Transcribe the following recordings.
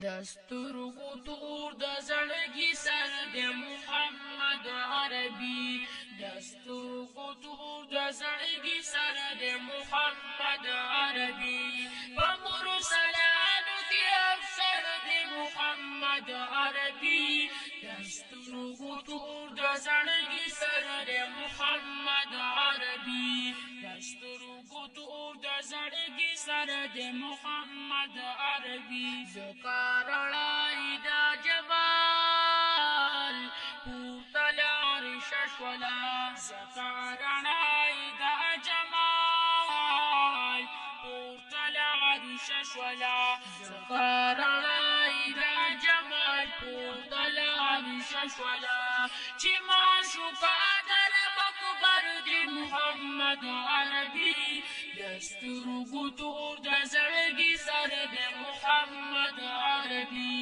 دسترګو تور د زړګي سر د محمد عربي دسترګو تور د زړګي سر د محمد عربي په مرسلانو کې افسر د محمد عربي دسترګو تور د زړګي سر د محمد عربي دسترګو تور د زړګي سر د محمد عربي زکارړای دا جمال پورتل عرش شولا زکارړای دا جمال پورتل عرش شولا زکارړای دا جمال پورتل عرش شولا چې معشوقه در اکبر دی محمد عربي دسترګو تور د زړګي سر د محمد عربي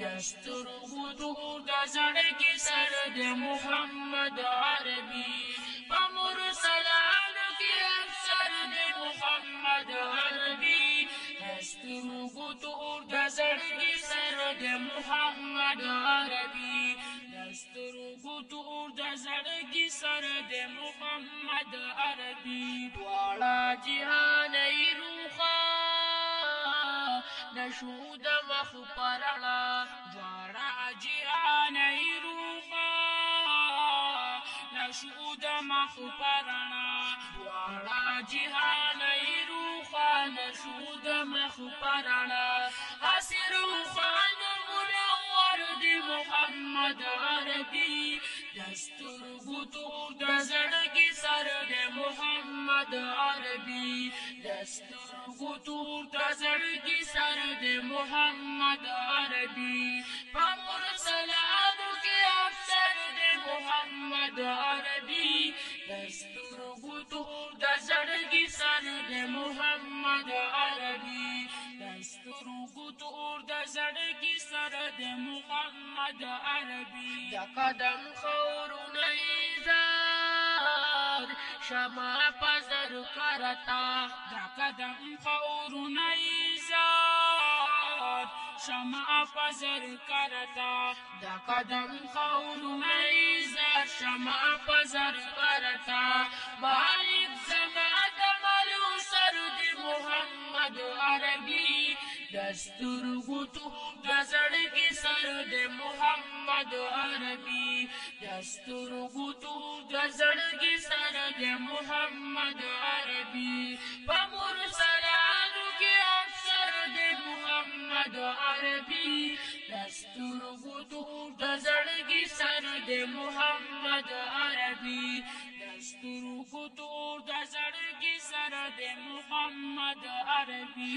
دسترګو تور د زړګي سر د محمد عربي په مرسلانو کې افسر د محمد عربي دسترګو تور د زړګي سر د محمد عربي دسترګو تور د زړګي سر د محمد عربي دواړه جهان یې روخه نشو د مخ پرړه دواړه جهان یې روخه نشو د مخ پرړه دواړه جهان یې روخه نشو د مخ پرړه هسې روخان منور دی محمد عربي دسترګو تور د زړګي سر د محمد عربي دسترګو تور د زړګي سر د محمد عربي په مرسلانو کې افسر د محمد عربي دسترګو تور د زړګي سر د محمد عربي دسترګو تور د زړګي سر د محمد عربي د قدم خورونه ایزار شمع پزر کرتا د قدم خورونه ایزار شمع پزر کرتا د قدم خورونه ایزار شمع پزر کرتا مالک زما د ملو سر د محمد عربي دسترګو تور د زړګي سر د محمد عربي دسترګو تور د زړګي سر د محمد عربي په مرسلانو کې افسر د محمد عربي دسترګو تور د زړګي سر د محمد عربي دسترګو تور د زړګي سر د محمد عربي